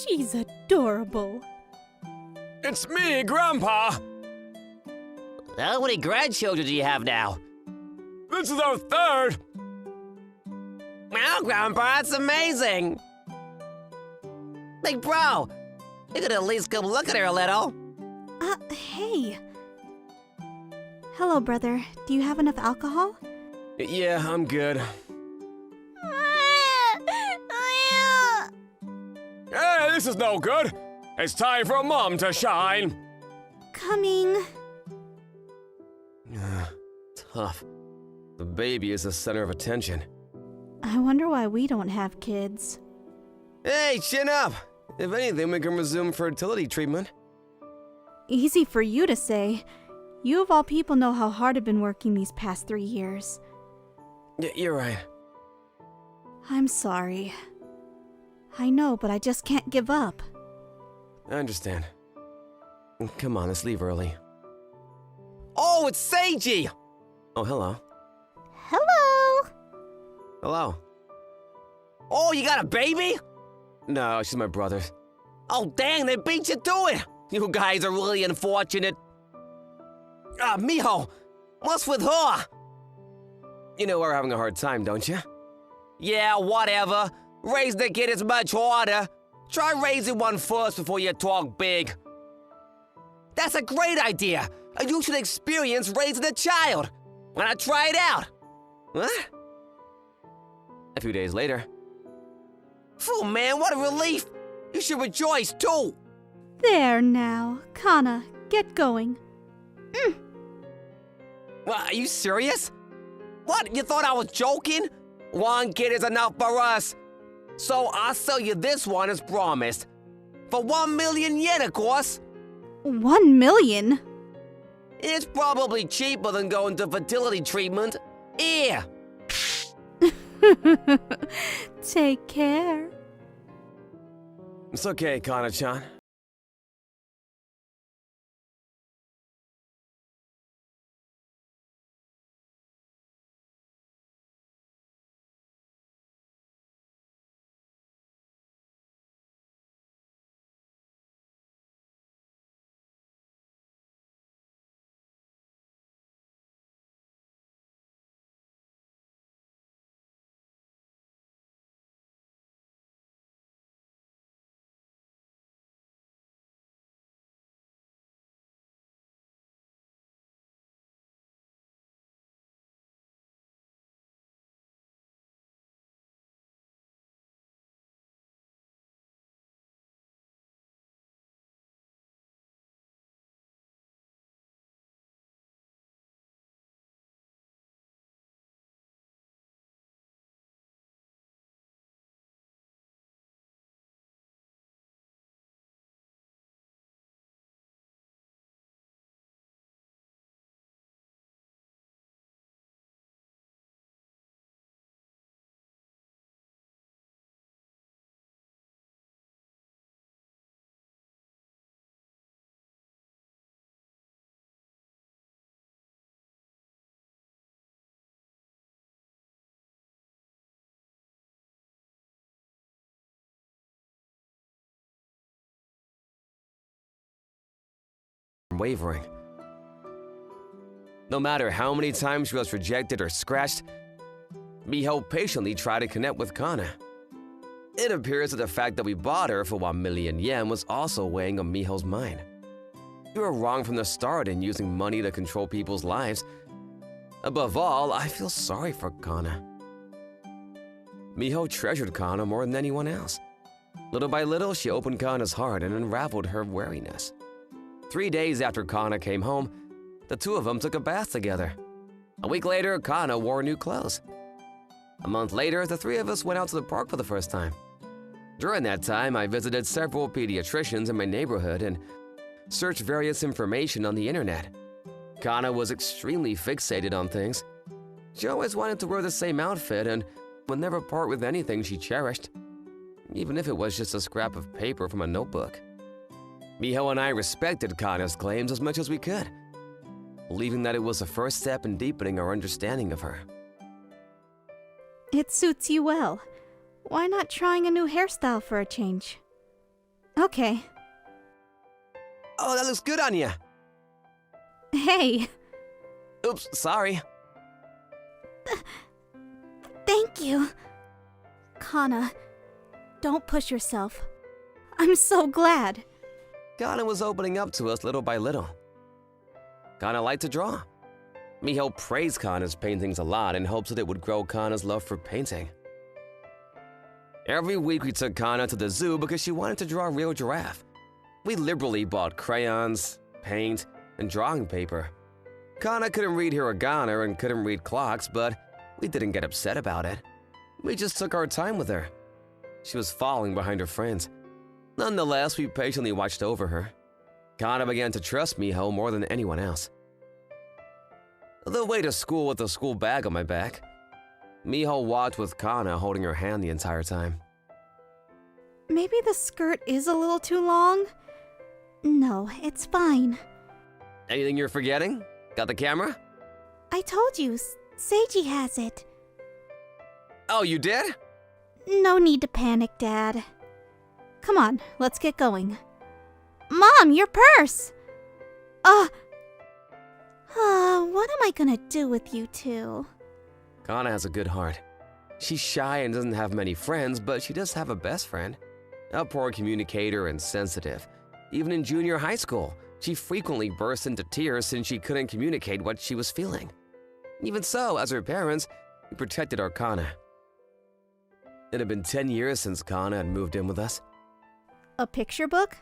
She's adorable. It's me, Grandpa! How many grandchildren do you have now? This is our third! Wow, Grandpa, that's amazing! Hey, bro, you could at least come look at her a little. Hey. Hello, brother. Do you have enough alcohol? Yeah, I'm good. Hey, this is no good! It's time for Mom to shine! Coming. Tough. The baby is the center of attention. I wonder why we don't have kids. Hey, chin up! If anything, we can resume fertility treatment. Easy for you to say. You of all people know how hard I've been working these past 3 years. You're right. I'm sorry. I know, but I just can't give up. I understand. Come on, let's leave early. Oh, it's Seiji! Oh, hello. Hello! Hello. Oh, you got a baby? No, she's my brother. Oh, dang, they beat you to it! You guys are really unfortunate. Miho, what's with her? You know we're having a hard time, don't you? Yeah, whatever. Raising the kid is much harder. Try raising one first before you talk big. That's a great idea. You should experience raising a child. Wanna try it out? What? A few days later. Phew, man, what a relief. You should rejoice, too. There now. Kana, get going. What, are you serious? What, you thought I was joking? One kid is enough for us. So I'll sell you this one as promised. For 1 million yen, of course. 1 million? It's probably cheaper than going to fertility treatment. Here. Take care. It's okay, Kana-chan. Wavering. No matter how many times she was rejected or scratched, Miho patiently tried to connect with Kana. It appears that the fact that we bought her for 1 million yen was also weighing on Miho's mind. We were wrong from the start in using money to control people's lives. Above all, I feel sorry for Kana. Miho treasured Kana more than anyone else. Little by little, she opened Kana's heart and unraveled her wariness. 3 days after Kana came home, the two of them took a bath together. A week later, Kana wore new clothes. A month later, the three of us went out to the park for the first time. During that time, I visited several pediatricians in my neighborhood and searched various information on the internet. Kana was extremely fixated on things. She always wanted to wear the same outfit and would never part with anything she cherished, even if it was just a scrap of paper from a notebook. Miho and I respected Kana's claims as much as we could, believing that it was the first step in deepening our understanding of her. It suits you well. Why not trying a new hairstyle for a change? Okay. Oh, that looks good on you. Hey, Oops, sorry. thank you. Kana, don't push yourself. I'm so glad. Kana was opening up to us little by little. Kana liked to draw. Miho praised Kana's paintings a lot in hopes that it would grow Kana's love for painting. Every week we took Kana to the zoo because she wanted to draw a real giraffe. We liberally bought crayons, paint, and drawing paper. Kana couldn't read hiragana and couldn't read clocks, but we didn't get upset about it. We just took our time with her. She was falling behind her friends. Nonetheless, we patiently watched over her. Kana began to trust Miho more than anyone else. The way to school with a school bag on my back. Miho walked with Kana holding her hand the entire time. Maybe the skirt is a little too long? No, it's fine. Anything you're forgetting? Got the camera? I told you, Seiji has it. Oh, you did? No need to panic, Dad. Come on, let's get going. Mom, your purse! What am I gonna do with you two? Kana has a good heart. She's shy and doesn't have many friends, but she does have a best friend. A poor communicator and sensitive. Even in junior high school, she frequently burst into tears since she couldn't communicate what she was feeling. Even so, as her parents, we protected our Kana. It had been 10 years since Kana had moved in with us. A picture book?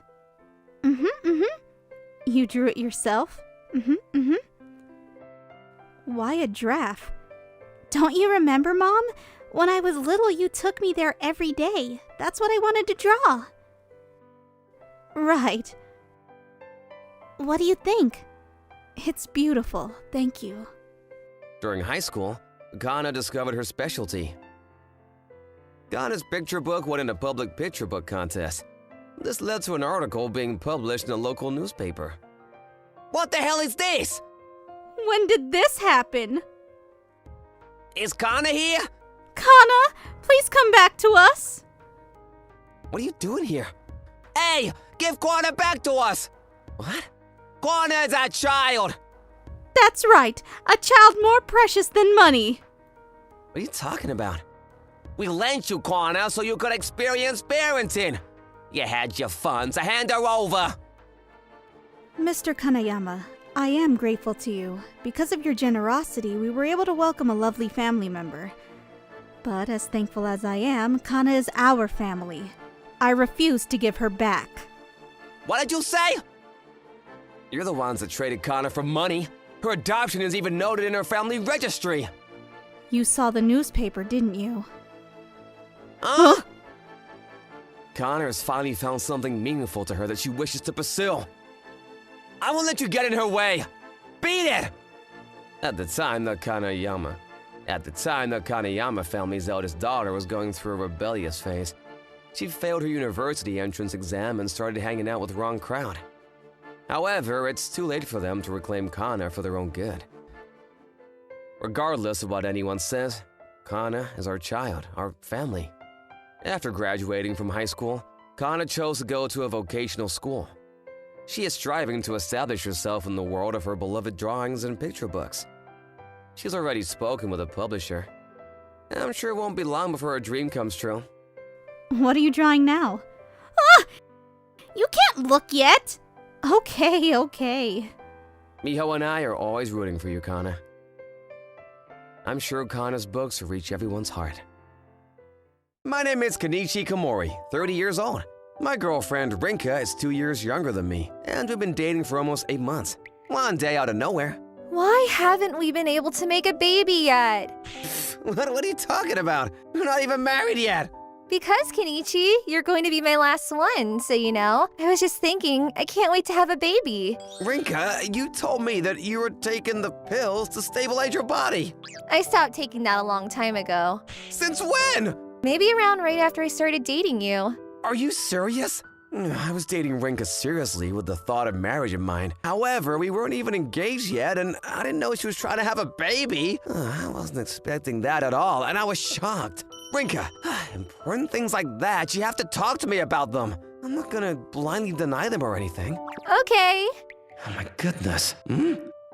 You drew it yourself? Why a giraffe? Don't you remember, Mom? When I was little, you took me there every day. That's what I wanted to draw. Right. What do you think? It's beautiful, thank you. During high school, Kana discovered her specialty. Kana's picture book won in a public picture book contest. This led to an article being published in a local newspaper. What the hell is this? When did this happen? Is Kana here? Kana, please come back to us. What are you doing here? Hey, give Kana back to us! What? Kana is our child! That's right, a child more precious than money. What are you talking about? We lent you Kana so you could experience parenting. You had your fun, so hand her over. Mr. Kanayama, I am grateful to you. Because of your generosity, we were able to welcome a lovely family member. But as thankful as I am, Kana is our family. I refuse to give her back. What did you say? You're the ones that traded Kana for money. Her adoption is even noted in her family registry. You saw the newspaper, didn't you? Huh? Kana has finally found something meaningful to her that she wishes to pursue. I won't let you get in her way. Beat it! At the time, the Kanayama family's eldest daughter was going through a rebellious phase. She failed her university entrance exam and started hanging out with the wrong crowd. However, it's too late for them to reclaim Kana for their own good. Regardless of what anyone says, Kana is our child, our family. After graduating from high school, Kana chose to go to a vocational school. She is striving to establish herself in the world of her beloved drawings and picture books. She's already spoken with a publisher. I'm sure it won't be long before her dream comes true. What are you drawing now? You can't look yet! Okay. Miho and I are always rooting for you, Kana. I'm sure Kana's books will reach everyone's heart. My name is Kenichi Komori, 30 years old. My girlfriend Rinka is 2 years younger than me, and we've been dating for almost 8 months. One day out of nowhere. Why haven't we been able to make a baby yet? What are you talking about? We're not even married yet. Because, Kenichi, you're going to be my last one, so you know. I was just thinking, I can't wait to have a baby. Rinka, you told me that you were taking the pills to stabilize your body. I stopped taking that a long time ago. Since when? Maybe around right after I started dating you. Are you serious? I was dating Rinka seriously with the thought of marriage in mind. However, we weren't even engaged yet, and I didn't know she was trying to have a baby. I wasn't expecting that at all, and I was shocked. Rinka, important things like that, you have to talk to me about them. I'm not gonna blindly deny them or anything. Okay. Oh my goodness.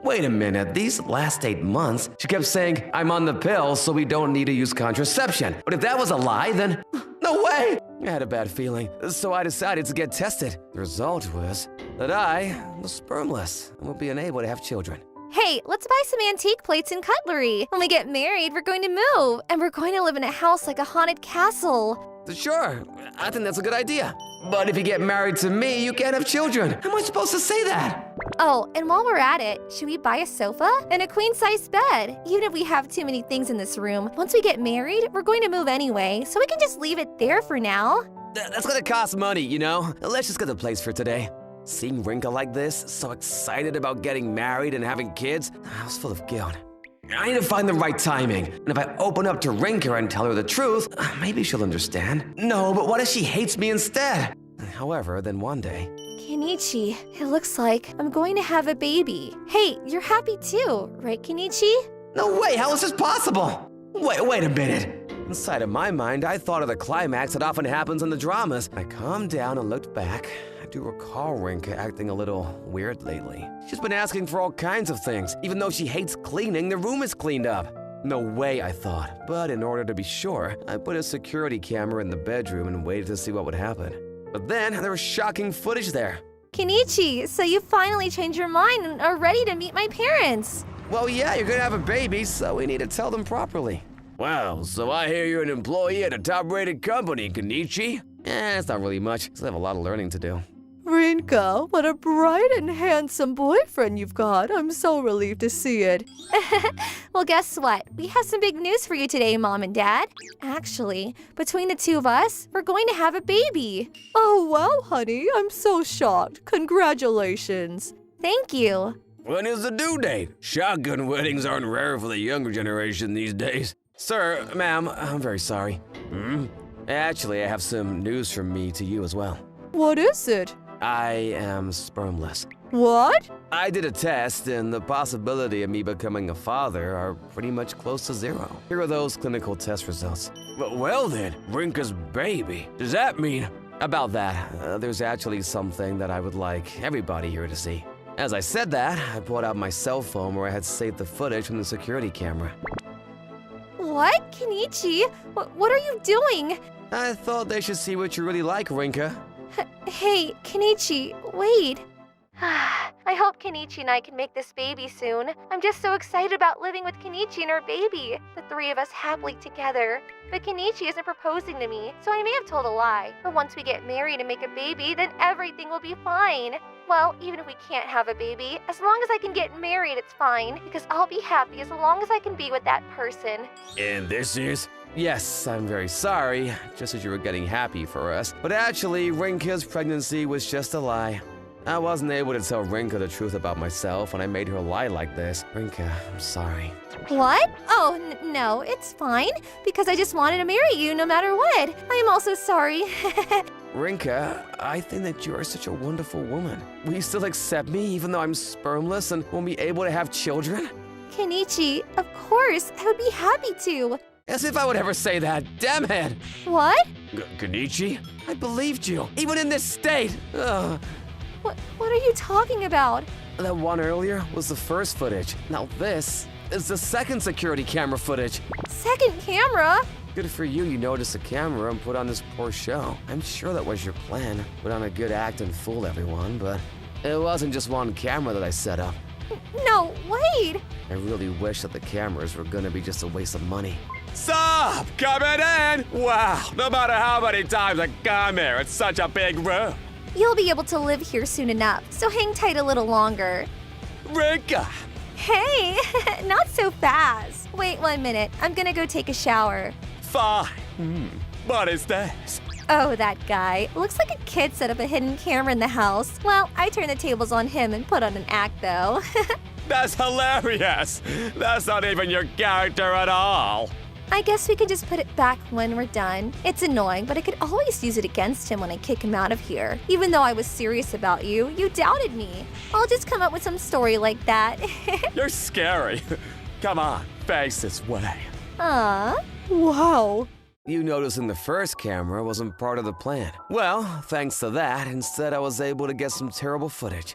Wait a minute, these last 8 months, she kept saying, I'm on the pill, so we don't need to use contraception. But if that was a lie, then no way! I had a bad feeling, so I decided to get tested. The result was that I was spermless and would be unable to have children. Hey, let's buy some antique plates and cutlery. When we get married, we're going to move, and we're going to live in a house like a haunted castle. Sure, I think that's a good idea. But if you get married to me, you can't have children. How am I supposed to say that? Oh, and while we're at it, should we buy a sofa and a queen-size bed? Even if we have too many things in this room, once we get married, we're going to move anyway, so we can just leave it there for now. That's gonna cost money, you know? Let's just get the place for today. Seeing Rinka like this, so excited about getting married and having kids, I was full of guilt. I need to find the right timing, and if I open up to Rinka and tell her the truth, maybe she'll understand. No, but what if she hates me instead? However, then one day... Kenichi, it looks like I'm going to have a baby. Hey, you're happy too, right, Kenichi? No way, how is this possible? Wait a minute. Inside of my mind, I thought of the climax that often happens in the dramas. I calmed down and looked back. I do recall Rinka acting a little weird lately. She's been asking for all kinds of things. Even though she hates cleaning, the room is cleaned up. No way, I thought. But in order to be sure, I put a security camera in the bedroom and waited to see what would happen. But then, there was shocking footage there. Kenichi, so you finally changed your mind and are ready to meet my parents. Well, yeah, you're gonna have a baby, so we need to tell them properly. Wow, so I hear you're an employee at a top-rated company, Kenichi? It's not really much. Still have a lot of learning to do. Rinka, what a bright and handsome boyfriend you've got. I'm so relieved to see it. Well, guess what? We have some big news for you today, Mom and Dad. Actually, between the two of us, we're going to have a baby. Oh, wow, honey. I'm so shocked. Congratulations. Thank you. When is the due date? Shotgun weddings aren't rare for the younger generation these days. Sir, ma'am, I'm very sorry. Actually, I have some news from me to you as well. What is it? I am spermless. What? I did a test, and the possibility of me becoming a father are pretty much close to zero. Here are those clinical test results. Well then, Rinka's baby. Does that mean? About that, there's actually something that I would like everybody here to see. As I said that, I pulled out my cell phone where I had saved the footage from the security camera. What? Kenichi? What are you doing? I thought they should see what you really like, Rinka. Hey, Kenichi, wait. I hope Kenichi and I can make this baby soon. I'm just so excited about living with Kenichi and our baby, the three of us happily together. But Kenichi isn't proposing to me, so I may have told a lie. But once we get married and make a baby, then everything will be fine. Well, even if we can't have a baby, as long as I can get married, it's fine, because I'll be happy as long as I can be with that person. And this is? Yes, I'm very sorry, just as you were getting happy for us. But actually, Rinka's pregnancy was just a lie. I wasn't able to tell Rinka the truth about myself when I made her lie like this. Rinka, I'm sorry. What? Oh, no, it's fine, because I just wanted to marry you no matter what. I am also sorry. Rinka, I think that you are such a wonderful woman. Will you still accept me even though I'm spermless and won't be able to have children? Kenichi, of course, I would be happy to. As if I would ever say that, damn it! What? Kenichi? I believed you, even in this state! Ugh. What are you talking about? That one earlier was the first footage. Now this is the second security camera footage. Second camera? Good for you, you noticed the camera and put on this poor show. I'm sure that was your plan. Put on a good act and fool everyone, but it wasn't just one camera that I set up. No, wait! I really wish that the cameras were gonna be just a waste of money. Sup? Coming in? Wow, no matter how many times I come here, it's such a big room. You'll be able to live here soon enough, so hang tight a little longer. Rinka! Hey, not so fast. Wait 1 minute, I'm gonna go take a shower. Fine. What is this? Oh, that guy. Looks like a kid set up a hidden camera in the house. Well, I turned the tables on him and put on an act, though. That's hilarious. That's not even your character at all. I guess we could just put it back when we're done. It's annoying, but I could always use it against him when I kick him out of here. Even though I was serious about you, you doubted me. I'll just come up with some story like that. You're scary. Come on, face this way. Aww. Wow. You noticing the first camera wasn't part of the plan. Well, thanks to that, instead I was able to get some terrible footage.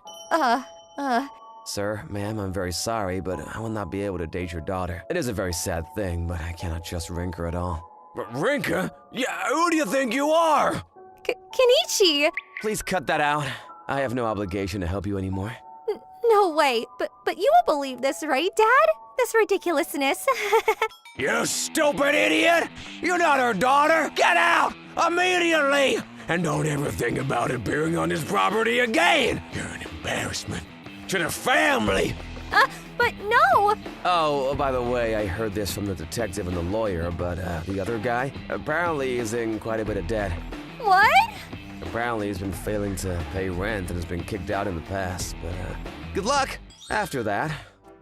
Sir, ma'am, I'm very sorry, but I will not be able to date your daughter. It is a very sad thing, but I cannot trust Rinka at all. Rinka? Yeah, who do you think you are? Kenichi! Please cut that out. I have no obligation to help you anymore. No way, but you won't believe this, right, Dad? This ridiculousness. You stupid idiot! You're not her daughter! Get out! Immediately! And don't ever think about appearing on this property again! You're an embarrassment to the family! But no! Oh, by the way, I heard this from the detective and the lawyer, but the other guy apparently is in quite a bit of debt. What? Apparently he's been failing to pay rent and has been kicked out in the past, but good luck! After that,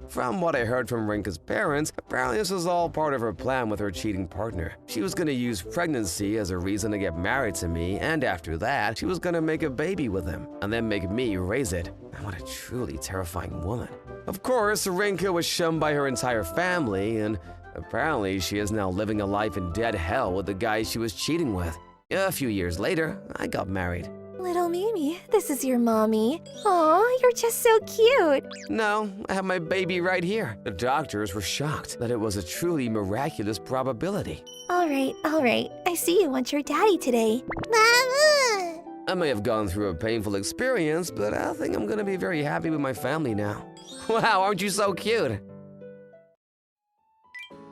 from what I heard from Rinka's parents, apparently this was all part of her plan with her cheating partner. She was gonna use pregnancy as a reason to get married to me, and after that, she was gonna make a baby with him, and then make me raise it. What a truly terrifying woman. Of course, Rinka was shunned by her entire family, and apparently she is now living a life in dead hell with the guy she was cheating with. A few years later, I got married. Little Mimi, this is your mommy. Aw, you're just so cute. No, I have my baby right here. The doctors were shocked that it was a truly miraculous probability. All right. I see you want your daddy today. Mama! I may have gone through a painful experience, but I think I'm gonna be very happy with my family now. Wow, aren't you so cute? Aren't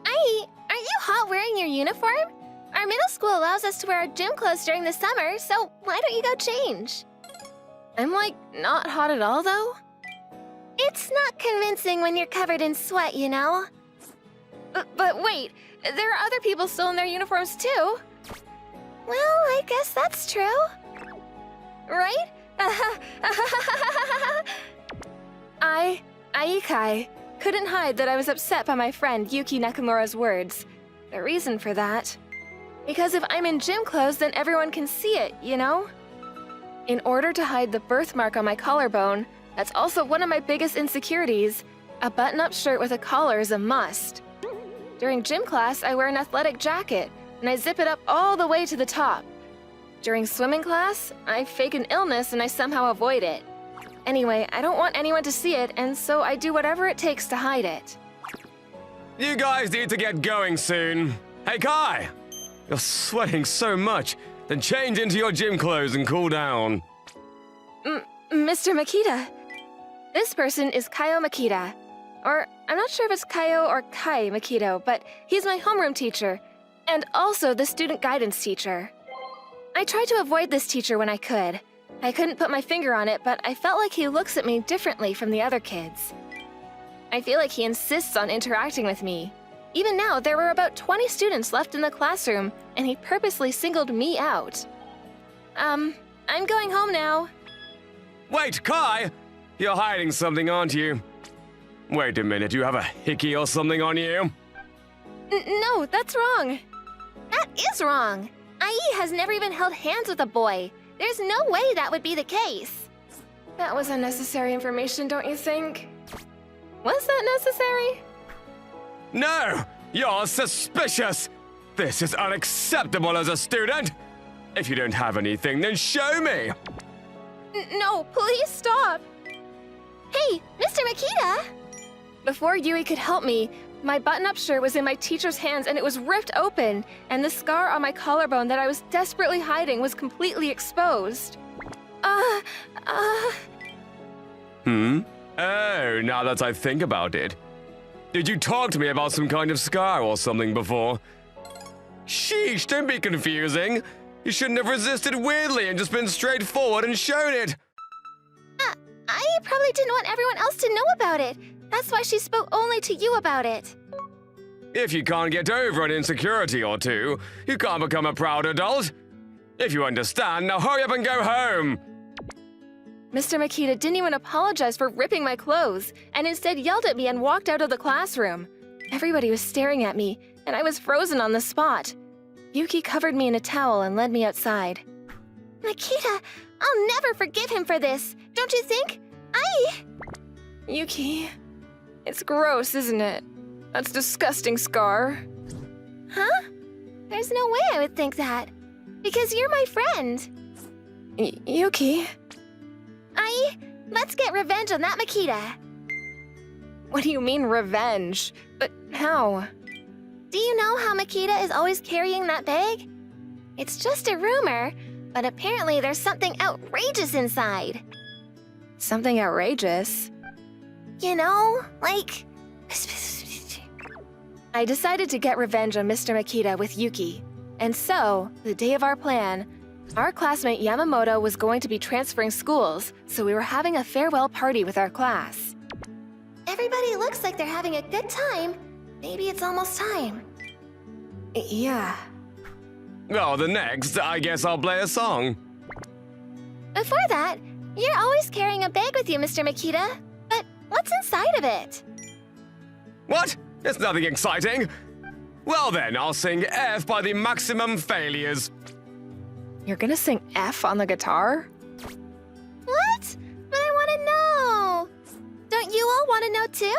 you hot wearing your uniform? Our middle school allows us to wear our gym clothes during the summer, so why don't you go change? I'm like, not hot at all though? It's not convincing when you're covered in sweat, you know? But wait, there are other people still in their uniforms too. Well, I guess that's true. Right? Aikai, couldn't hide that I was upset by my friend Yuki Nakamura's words. The reason for that. Because if I'm in gym clothes, then everyone can see it, you know? In order to hide the birthmark on my collarbone, that's also one of my biggest insecurities, a button-up shirt with a collar is a must. During gym class, I wear an athletic jacket, and I zip it up all the way to the top. During swimming class, I fake an illness and I somehow avoid it. Anyway, I don't want anyone to see it, and so I do whatever it takes to hide it. You guys need to get going soon. Hey, Kai! You're sweating so much. Then change into your gym clothes and cool down. Mr. Makita. This person is Kaio Makita. Or, I'm not sure if it's Kaio or Kai Makito, but he's my homeroom teacher, and also the student guidance teacher. I tried to avoid this teacher when I could. I couldn't put my finger on it, but I felt like he looks at me differently from the other kids. I feel like he insists on interacting with me. Even now, there were about 20 students left in the classroom, and he purposely singled me out. I'm going home now. Wait, Kai! You're hiding something, aren't you? Wait a minute, you have a hickey or something on you? No, that's wrong. That is wrong. IE has never even held hands with a boy. There's no way that would be the case. That was unnecessary information, don't you think? Was that necessary? No! You're suspicious! This is unacceptable as a student! If you don't have anything, then show me! No, please stop! Hey, Mr. Makita! Before Yui could help me, my button-up shirt was in my teacher's hands and it was ripped open, and the scar on my collarbone that I was desperately hiding was completely exposed. Oh, now that I think about it. Did you talk to me about some kind of scar or something before? Sheesh, don't be confusing. You shouldn't have resisted weirdly and just been straightforward and shown it. I probably didn't want everyone else to know about it. That's why she spoke only to you about it. If you can't get over an insecurity or two, you can't become a proud adult. If you understand, now hurry up and go home. Mr. Makita didn't even apologize for ripping my clothes, and instead yelled at me and walked out of the classroom. Everybody was staring at me, and I was frozen on the spot. Yuki covered me in a towel and led me outside. Makita, I'll never forgive him for this, don't you think? Yuki, it's gross, isn't it? That's disgusting, Scar. Huh? There's no way I would think that. Because you're my friend. Yuki? Let's get revenge on that Makita. What do you mean, revenge? But how? Do you know how Makita is always carrying that bag? It's just a rumor, but apparently there's something outrageous inside. Something outrageous? You know, like... I decided to get revenge on Mr. Makita with Yuki. And so, the day of our plan, our classmate Yamamoto was going to be transferring schools, so we were having a farewell party with our class. Everybody looks like they're having a good time. Maybe it's almost time. Yeah. Oh, the next, I guess I'll play a song. Before that, you're always carrying a bag with you, Mr. Makita. But what's inside of it? What? It's nothing exciting. Well then, I'll sing F by the Maximum Failures. You're gonna sing F on the guitar? What? But I want to know. Don't you all want to know too?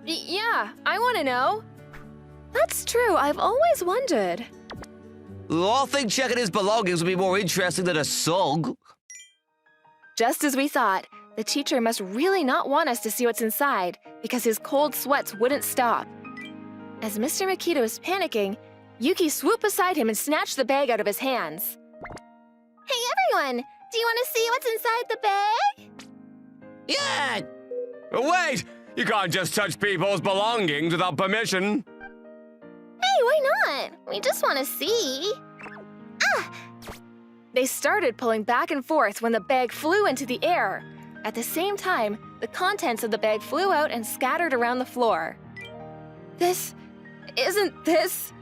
Yeah, I want to know. That's true, I've always wondered. I think checking his belongings would be more interesting than a song. Just as we thought, the teacher must really not want us to see what's inside because his cold sweats wouldn't stop. As Mr. Makita was panicking, Yuki swooped beside him and snatched the bag out of his hands. Hey everyone, do you want to see what's inside the bag? Yeah! Wait! You can't just touch people's belongings without permission. Hey, why not? We just want to see. They started pulling back and forth when the bag flew into the air. At the same time, the contents of the bag flew out and scattered around the floor. Isn't this?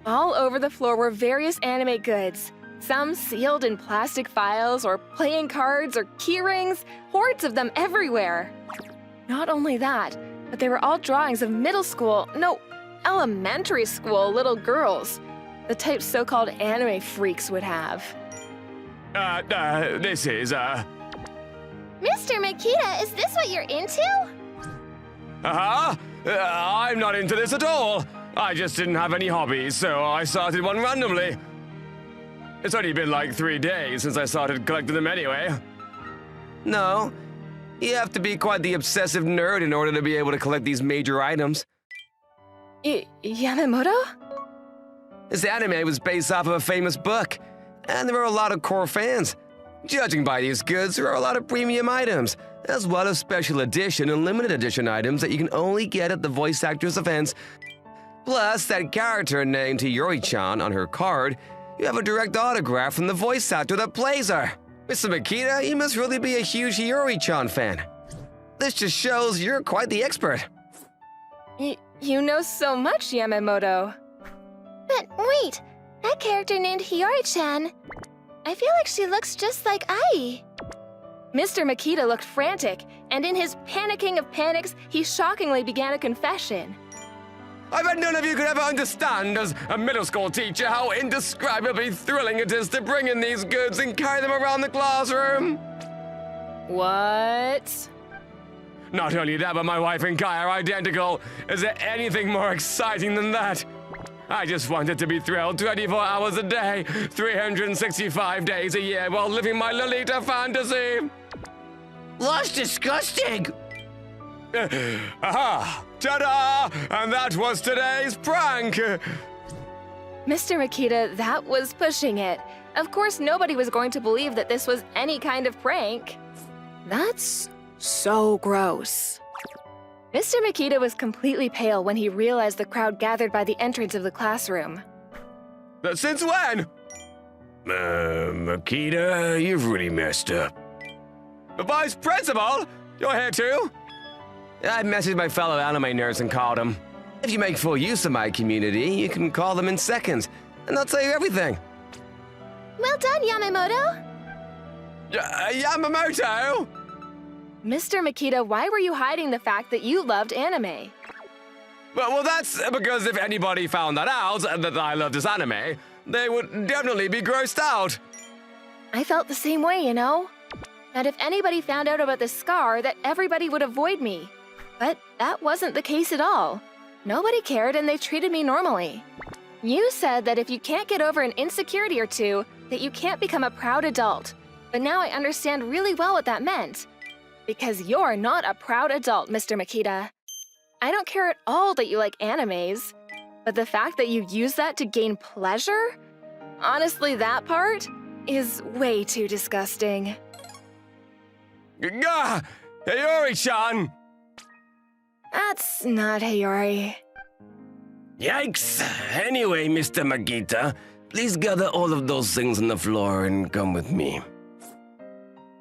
All over the floor were various anime goods, some sealed in plastic files or playing cards or key rings, hordes of them everywhere. Not only that, but they were all drawings of elementary school little girls, the type so-called anime freaks would have. This is, Mr. Makita, is this what you're into? I'm not into this at all. I just didn't have any hobbies, so I started one randomly. It's only been like 3 days since I started collecting them anyway. No. You have to be quite the obsessive nerd in order to be able to collect these major items. Yamamoto? This anime was based off of a famous book, and there are a lot of core fans. Judging by these goods, there are a lot of premium items, as well as special edition and limited edition items that you can only get at the voice actress events. Plus, that character named Hiyori-chan on her card, you have a direct autograph from the voice actor that plays her. Mr. Makita, you must really be a huge Hiyori-chan fan. This just shows you're quite the expert. You know so much, Yamamoto. But wait, that character named Hiyori-chan, I feel like she looks just like Ai. Mr. Makita looked frantic, and in his panicking of panics, he shockingly began a confession. I bet none of you could ever understand, as a middle school teacher, how indescribably thrilling it is to bring in these goods and carry them around the classroom. What? Not only that, but my wife and Kai are identical. Is there anything more exciting than that? I just wanted to be thrilled 24 hours a day, 365 days a year while living my Lolita fantasy. That's disgusting! Aha! Ta-da! And that was today's prank! Mr. Makita, that was pushing it. Of course, nobody was going to believe that this was any kind of prank. That's so gross. Mr. Makita was completely pale when he realized the crowd gathered by the entrance of the classroom. Since when? Makita, you've really messed up. Vice Principal? You're here too? I messaged my fellow anime nerds and called them. If you make full use of my community, you can call them in seconds, and they'll tell you everything. Well done, Yamamoto. Yamamoto? Mr. Makita, why were you hiding the fact that you loved anime? Well, that's because if anybody found that out, that I love this anime, they would definitely be grossed out. I felt the same way, you know? And if anybody found out about the scar, that everybody would avoid me. But that wasn't the case at all. Nobody cared and they treated me normally. You said that if you can't get over an insecurity or two, that you can't become a proud adult. But now I understand really well what that meant. Because you're not a proud adult, Mr. Makita. I don't care at all that you like animes. But the fact that you use that to gain pleasure? Honestly, that part is way too disgusting. Gah! Hayori-chan! That's not Hayori. Yikes! Anyway, Mr. Makita, please gather all of those things on the floor and come with me.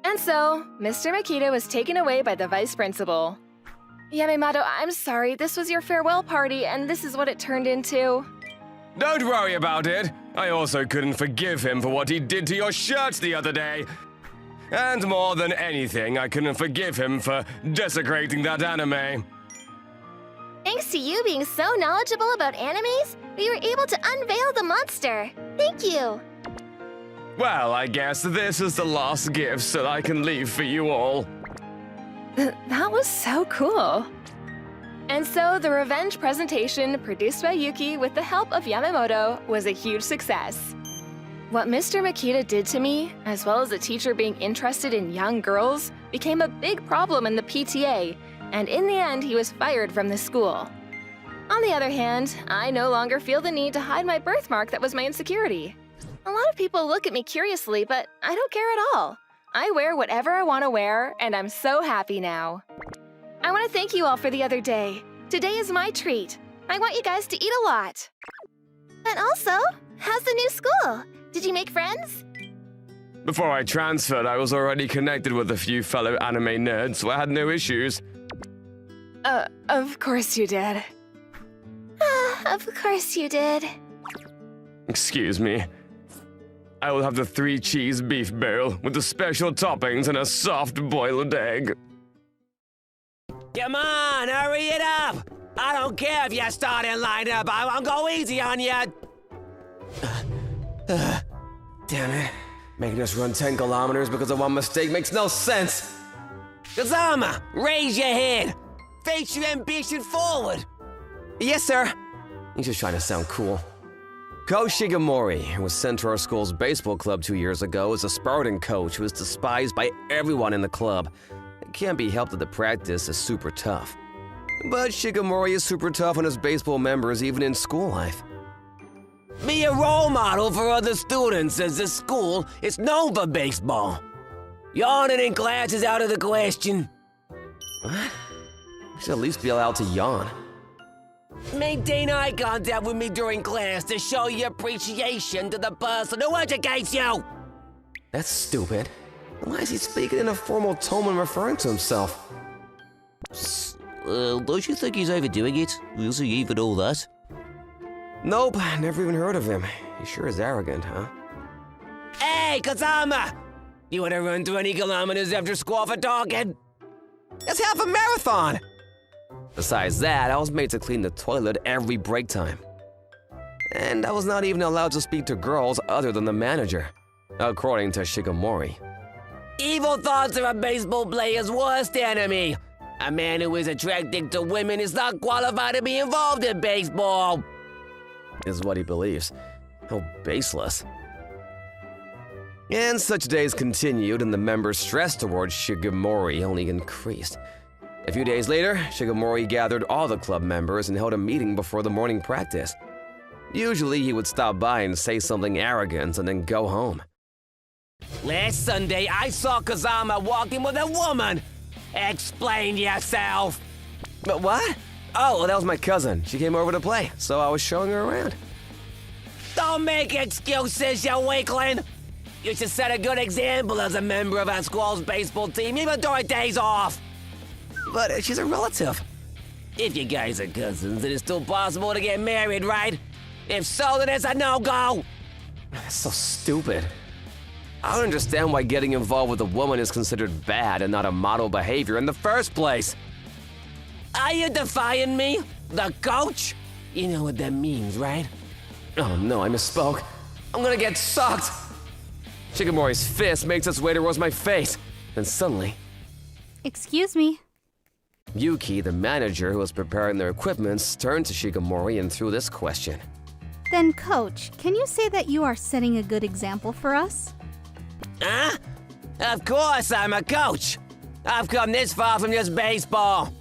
And so, Mr. Makita was taken away by the vice principal. Yamamoto, I'm sorry, this was your farewell party, and this is what it turned into. Don't worry about it. I also couldn't forgive him for what he did to your shirts the other day. And more than anything, I couldn't forgive him for desecrating that anime. Thanks to you being so knowledgeable about animes, we were able to unveil the monster. Thank you. Well, I guess this is the last gift so I can leave for you all. That was so cool. And so the revenge presentation produced by Yuki with the help of Yamamoto was a huge success. What Mr. Makita did to me, as well as the teacher being interested in young girls, became a big problem in the PTA, and in the end he was fired from the school. On the other hand, I no longer feel the need to hide my birthmark that was my insecurity. A lot of people look at me curiously, but I don't care at all. I wear whatever I want to wear, and I'm so happy now. I want to thank you all for the other day. Today is my treat. I want you guys to eat a lot. And also, how's the new school? Did you make friends? Before I transferred, I was already connected with a few fellow anime nerds, so I had no issues. Of course you did. Of course you did. Excuse me. I will have the 3-cheese beef bowl with the special toppings and a soft boiled egg. Come on, hurry it up! I don't care if you're starting lineup, I won't go easy on you! Damn it. Making us run 10 kilometers because of one mistake makes no sense! Kazama, raise your head! Face your ambition forward! Yes, sir. He's just trying to sound cool. Ko Shigemori, who was sent to our school's baseball club 2 years ago, is a Spartan coach who is despised by everyone in the club. It can't be helped that the practice is super tough. But Shigemori is super tough on his baseball members even in school life. Be a role model for other students, as this school is known for baseball. Yawning in class is out of the question. What? I should at least be allowed to yawn. Maintain eye contact with me during class to show your appreciation to the person who educates you! That's stupid. Why is he speaking in a formal tone when referring to himself? Don't you think he's overdoing it? Is he even all that? Nope, never even heard of him. He sure is arrogant, huh? Hey, Kazama! You wanna run 20 kilometers after school for talking? That's half a marathon! Besides that, I was made to clean the toilet every break time. And I was not even allowed to speak to girls other than the manager, according to Shigemori. Evil thoughts are a baseball player's worst enemy. A man who is attracted to women is not qualified to be involved in baseball, is what he believes. How baseless. And such days continued, and the members' stress towards Shigemori only increased. A few days later, Shigemori gathered all the club members and held a meeting before the morning practice. Usually, he would stop by and say something arrogant and then go home. Last Sunday, I saw Kazama walking with a woman! Explain yourself! But what? Oh, well, that was my cousin. She came over to play, so I was showing her around. Don't make excuses, you weakling! You should set a good example as a member of our school's baseball team, even during days off! But she's a relative. If you guys are cousins, it is still possible to get married, right? If so, then it's a no-go! That's so stupid. I don't understand why getting involved with a woman is considered bad and not a model behavior in the first place. Are you defying me? The coach? You know what that means, right? Oh no, I misspoke. I'm gonna get sucked! Shigemori's fist makes its way towards my face. Then suddenly... Excuse me. Yuki, the manager who was preparing their equipment, turned to Shigemori and threw this question. Then, Coach, can you say that you are setting a good example for us? Huh? Of course I'm a coach. I've come this far from just baseball.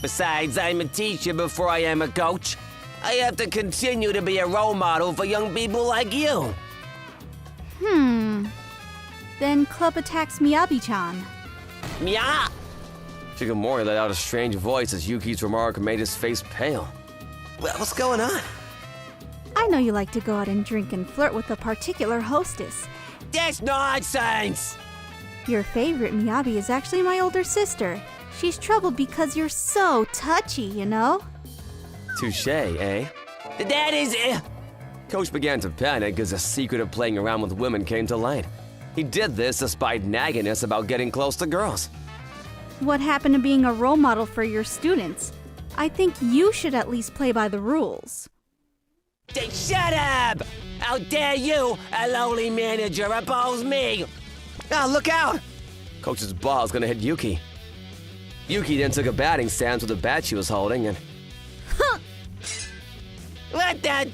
Besides, I'm a teacher before I am a coach. I have to continue to be a role model for young people like you. Then Club attacks Miyabi-chan. Yeah. Shigemori let out a strange voice as Yuki's remark made his face pale. What's going on? I know you like to go out and drink and flirt with a particular hostess. That's nonsense. Your favorite Miyabi is actually my older sister. She's troubled because you're so touchy, you know? Touche, eh? That is... Coach began to panic as the secret of playing around with women came to light. He did this despite nagging us about getting close to girls. What happened to being a role model for your students? I think you should at least play by the rules. Shut up! How dare you, a lowly manager, oppose me? Oh, look out! Coach's ball is gonna hit Yuki. Yuki then took a batting stance with the bat she was holding and... What the...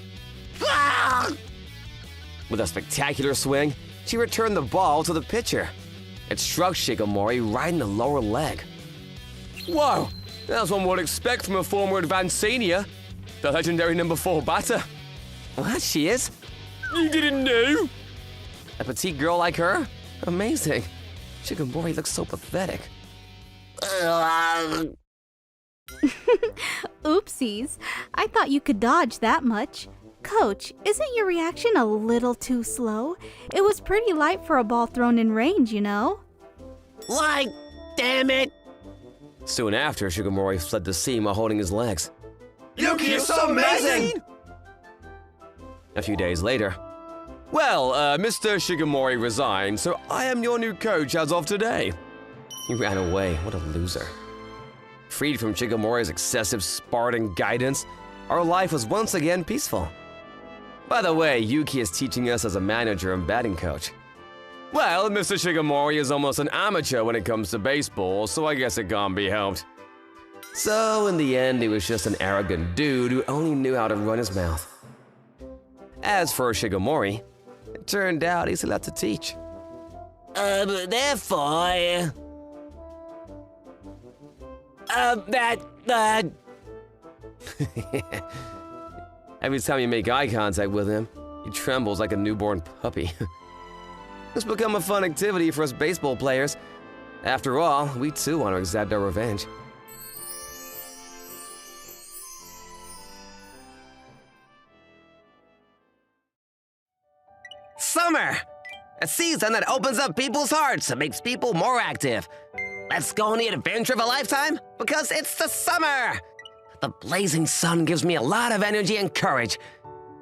Ah! With a spectacular swing, she returned the ball to the pitcher. It struck Shigemori right in the lower leg. Whoa! That's one would expect from a former advanced senior. The legendary number 4 batter. What, she is? You didn't know? A petite girl like her? Amazing. Shigemori looks so pathetic. Oopsies. I thought you could dodge that much. Coach, isn't your reaction a little too slow? It was pretty light for a ball thrown in range, you know? Like, damn it! Soon after, Shigemori fled the scene while holding his legs. Yuki is so amazing! A few days later, well, Mr. Shigemori resigned, so I am your new coach as of today. He ran away. What a loser. Freed from Shigemori's excessive Spartan guidance, our life was once again peaceful. By the way, Yuki is teaching us as a manager and batting coach. Well, Mr. Shigemori is almost an amateur when it comes to baseball, so I guess it can't be helped. So, in the end, he was just an arrogant dude who only knew how to run his mouth. As for Shigemori, it turned out he's allowed to teach. Therefore... Every time you make eye contact with him, he trembles like a newborn puppy. It's become a fun activity for us baseball players. After all, we too want to exact our revenge. Summer! A season that opens up people's hearts and makes people more active. Let's go on the adventure of a lifetime because it's the summer! The blazing sun gives me a lot of energy and courage.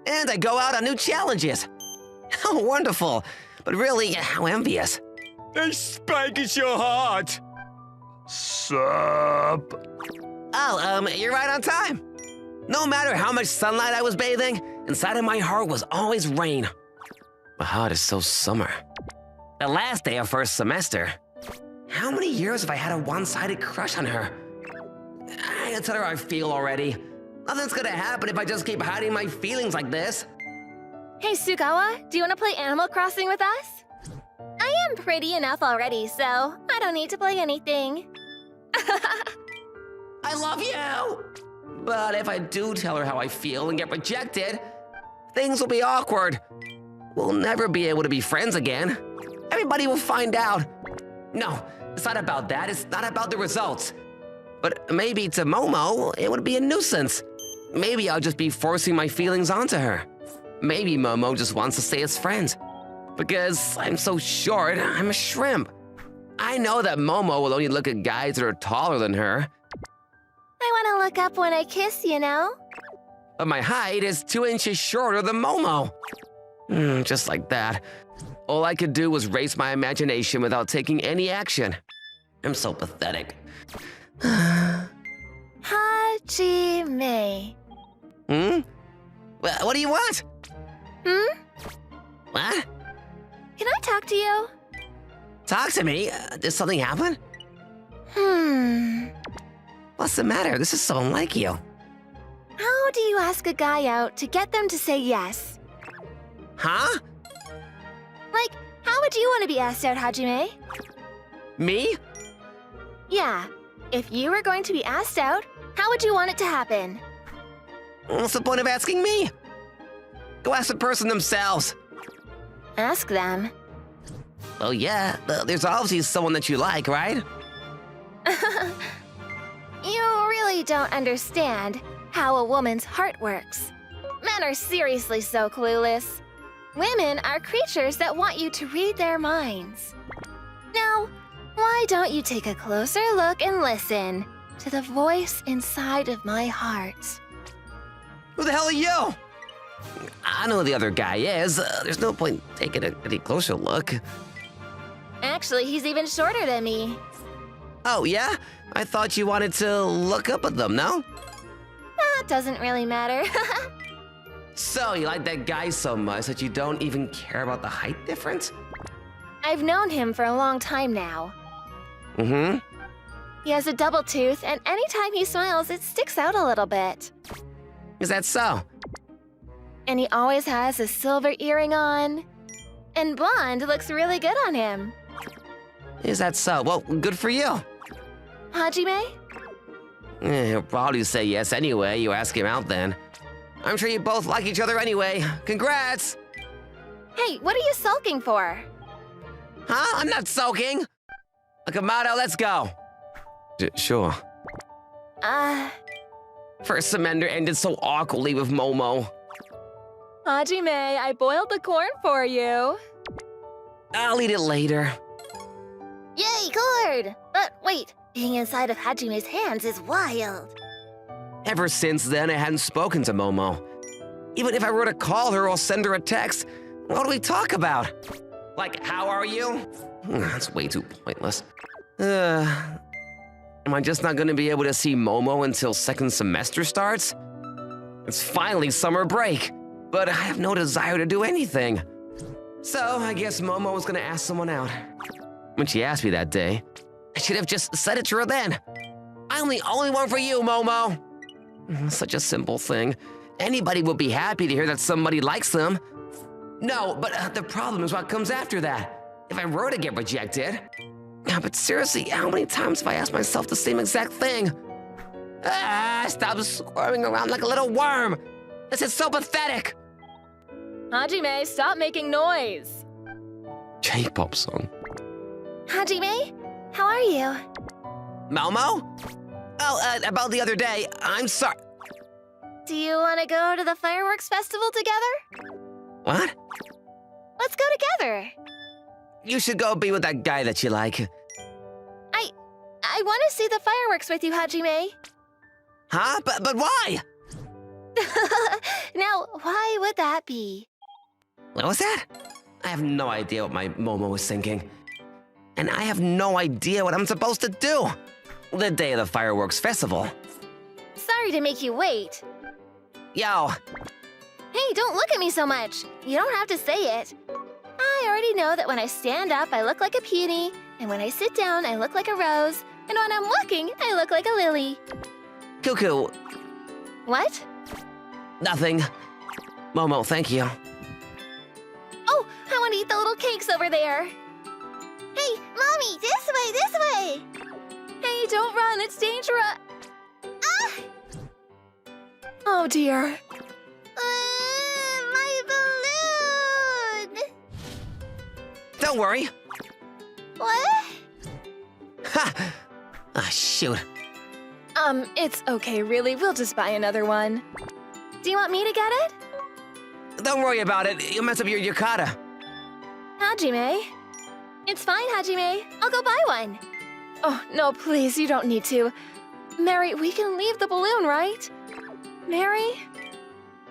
And I go out on new challenges. How wonderful, but really, how envious. A spike is your heart! Sup? Oh, you're right on time. No matter how much sunlight I was bathing, inside of my heart was always rain. My heart is so summer. The last day of first semester. How many years have I had a one-sided crush on her? I gotta tell her how I feel already. Nothing's gonna happen if I just keep hiding my feelings like this. Hey, Sugawa, do you want to play Animal Crossing with us? I am pretty enough already, so I don't need to play anything. I love you! But if I do tell her how I feel and get rejected, things will be awkward. We'll never be able to be friends again. Everybody will find out. No, it's not about that. It's not about the results. But maybe to Momo, it would be a nuisance. Maybe I'll just be forcing my feelings onto her. Maybe Momo just wants to stay as friends. Because I'm so short, I'm a shrimp. I know that Momo will only look at guys that are taller than her. I want to look up when I kiss, you know? But my height is 2 inches shorter than Momo. Just like that. All I could do was raise my imagination without taking any action. I'm so pathetic. Hajime. What do you want? What? Can I talk to you? Talk to me? Did something happen? What's the matter? This is so unlike you. How how do you ask a guy out to get them to say yes? Huh? Like, how would you want to be asked out, Hajime? Me? Yeah. If you were going to be asked out, how would you want it to happen? What's the point of asking me? Go ask the person themselves. Ask them. Oh yeah, there's obviously someone that you like, right? You really don't understand how a woman's heart works. Men are seriously so clueless. Women are creatures that want you to read their minds. Now, why don't you take a closer look and listen to the voice inside of my heart? Who the hell are you? I know who the other guy is. There's no point taking any closer look. Actually, he's even shorter than me. Oh yeah? I thought you wanted to look up at them, no? That doesn't really matter. So you like that guy so much that you don't even care about the height difference? I've known him for a long time now. Mm-hmm. He has a double tooth, and anytime he smiles, it sticks out a little bit. Is that so? And he always has a silver earring on. And blonde looks really good on him. Is that so? Well, good for you. Hajime? He'll probably say yes anyway. You ask him out then. I'm sure you both like each other anyway. Congrats! Hey, what are you sulking for? Huh? I'm not sulking! Akamoto, let's go! Sure. First semester ended so awkwardly with Momo. Hajime, I boiled the corn for you. I'll eat it later. Yay, gourd! But wait, being inside of Hajime's hands is wild. Ever since then, I hadn't spoken to Momo. Even if I were to call her or send her a text, what do we talk about? Like, how are you? That's way too pointless. Am I just not gonna be able to see Momo until second semester starts? It's finally summer break, but I have no desire to do anything. So I guess Momo was gonna ask someone out. When she asked me that day, I should have just said it to her then. I'm the only one for you, Momo. Such a simple thing. Anybody would be happy to hear that somebody likes them. No, but the problem is what comes after that. If I were to get rejected. But seriously, how many times have I asked myself the same exact thing? Stop squirming around like a little worm. This is so pathetic. Hajime, stop making noise. J-pop song. Hajime, how are you? Momo? Oh, about the other day, I'm sorry. Do you want to go to the fireworks festival together? What? Let's go together. You should go be with that guy that you like. I want to see the fireworks with you, Hajime. Huh? But why? Now, why would that be? What was that? I have no idea what my Momo was thinking. And I have no idea what I'm supposed to do. The day of the fireworks festival. Sorry to make you wait. Yo. Hey, don't look at me so much. You don't have to say it. I already know that when I stand up, I look like a peony, and when I sit down, I look like a rose, and when I'm walking, I look like a lily. Cuckoo. What? Nothing. Momo, thank you. Oh, I want to eat the little cakes over there. Hey, Mommy, this way, this way! Hey, don't run, it's dangerous. Ah! Oh dear. My balloon! Don't worry. What? Ha! Ah, shoot. It's okay, really. We'll just buy another one. Do you want me to get it? Don't worry about it. You'll mess up your yukata. Hajime. It's fine, Hajime. I'll go buy one. Oh, no, please, you don't need to. Mary, we can leave the balloon, right? Mary?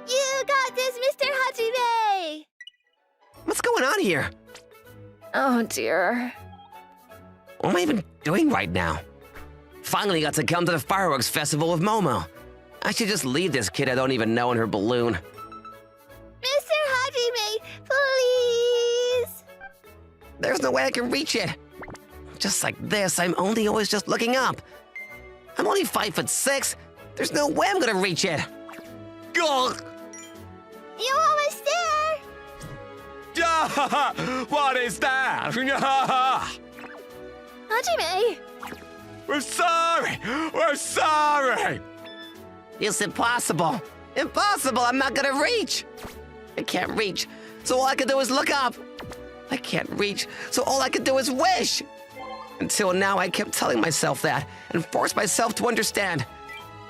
You got this, Mr. Hajime! What's going on here? Oh, dear. What am I even doing right now? Finally got to come to the fireworks festival with Momo. I should just leave this kid I don't even know in her balloon. Mr. Hajime, please! There's no way I can reach it. Just like this, I'm only always just looking up. I'm only 5'6". There's no way I'm gonna reach it. Ugh. You're almost there! What is that? Hajime! We're sorry! We're sorry! It's impossible. Impossible! I'm not gonna reach! I can't reach, so all I can do is look up. I can't reach, so all I can do is wish. Until now, I kept telling myself that and forced myself to understand.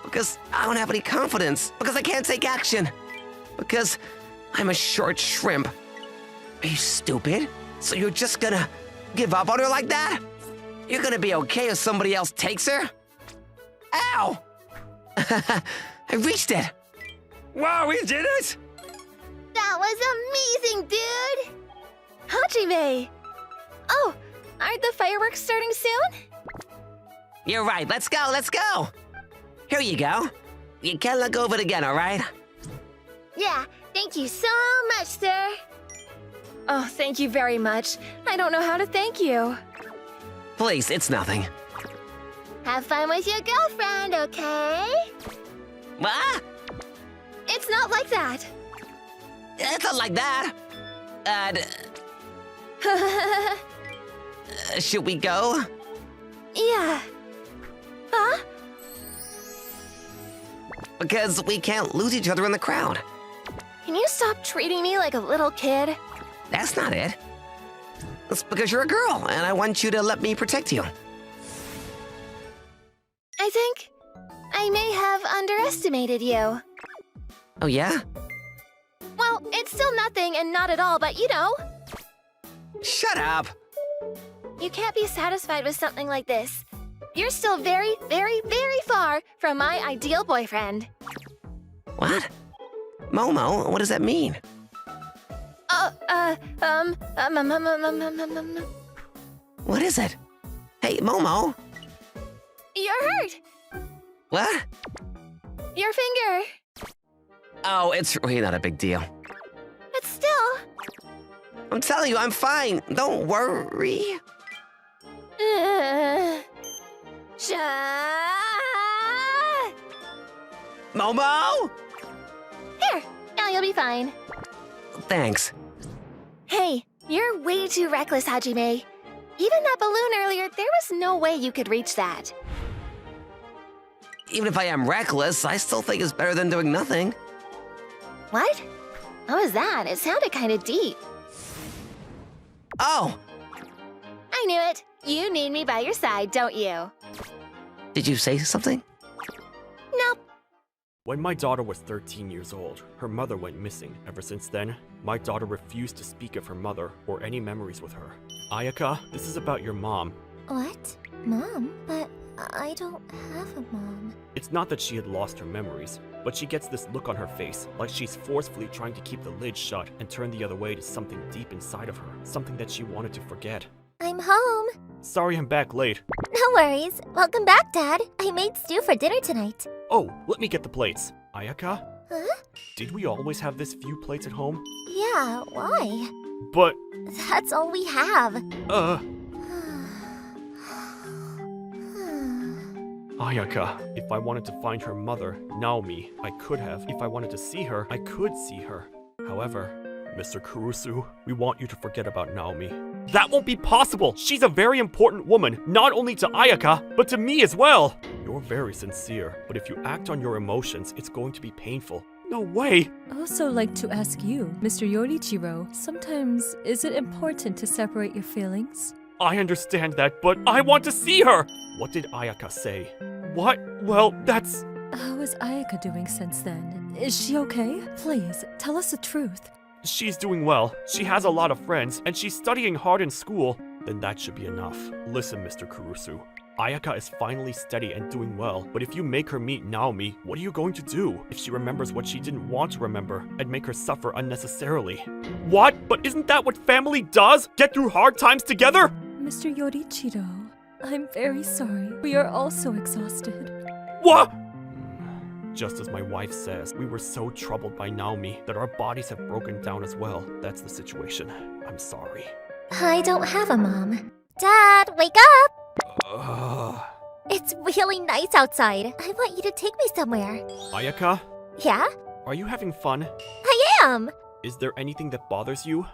Because I don't have any confidence. Because I can't take action. Because I'm a short shrimp. Are you stupid? So you're just gonna give up on her like that? You're gonna be okay if somebody else takes her? Ow! I reached it. Wow, we did it! That was amazing, dude! Hajime! Oh, aren't the fireworks starting soon? You're right, let's go, let's go! Here you go. You can look over it again, all right? Yeah, thank you so much, sir. Oh, thank you very much. I don't know how to thank you. Please, it's nothing. Have fun with your girlfriend, okay? What? It's not like that. It's not like that. Should we go? Yeah. Huh? Because we can't lose each other in the crowd. Can you stop treating me like a little kid? That's not it. It's because you're a girl, and I want you to let me protect you. I think I may have underestimated you. Oh, yeah? Well, it's still nothing and not at all, but you know. Shut up. You can't be satisfied with something like this. You're still very, very, very far from my ideal boyfriend. What? Momo, what does that mean? What is it? Hey, Momo. You're hurt. What? Your finger. Oh, it's really not a big deal. But still. I'm telling you, I'm fine. Don't worry. Momo? Here, now you'll be fine. Thanks. Hey, you're way too reckless, Hajime. Even that balloon earlier, there was no way you could reach that. Even if I am reckless, I still think it's better than doing nothing. What? What was that? It sounded kind of deep. Oh, I knew it. You need me by your side, don't you? did you say something? Nope. When my daughter was 13 years old, her mother went missing. Ever since then, my daughter refused to speak of her mother or any memories with her. Ayaka, this is about your mom. What? Mom? But I don't have a mom. It's not that she had lost her memories, but she gets this look on her face, like she's forcefully trying to keep the lid shut and turn the other way to something deep inside of her, something that she wanted to forget. I'm home. Sorry I'm back late. No worries. Welcome back, Dad. I made stew for dinner tonight. Oh, let me get the plates. Ayaka? Huh? Did we always have this few plates at home? Yeah, why? But, That's all we have. Ayaka, if I wanted to find her mother, Naomi, I could have. If I wanted to see her, I could see her. However, Mr. Kurusu, we want you to forget about Naomi. That won't be possible! She's a very important woman, not only to Ayaka, but to me as well! You're very sincere, but if you act on your emotions, it's going to be painful. No way! I also like to ask you, Mr. Yorichiro, sometimes is it important to separate your feelings? I understand that, but I want to see her! What did Ayaka say? What? Well, that's... How is Ayaka doing since then? Is she okay? Please, tell us the truth. She's doing well. She has a lot of friends, and she's studying hard in school. Then that should be enough. Listen, Mr. Kurusu. Ayaka is finally steady and doing well, but if you make her meet Naomi, what are you going to do? If she remembers what she didn't want to remember, and make her suffer unnecessarily. What? But isn't that what family does? Get through hard times together? Mr. Yorichiro, I'm very sorry. We are also exhausted. What? Just as my wife says, we were so troubled by Naomi that our bodies have broken down as well. That's the situation. I'm sorry. I don't have a mom. Dad, wake up! It's really nice outside. I want you to take me somewhere. Ayaka? Yeah? Are you having fun? I am! Is there anything that bothers you?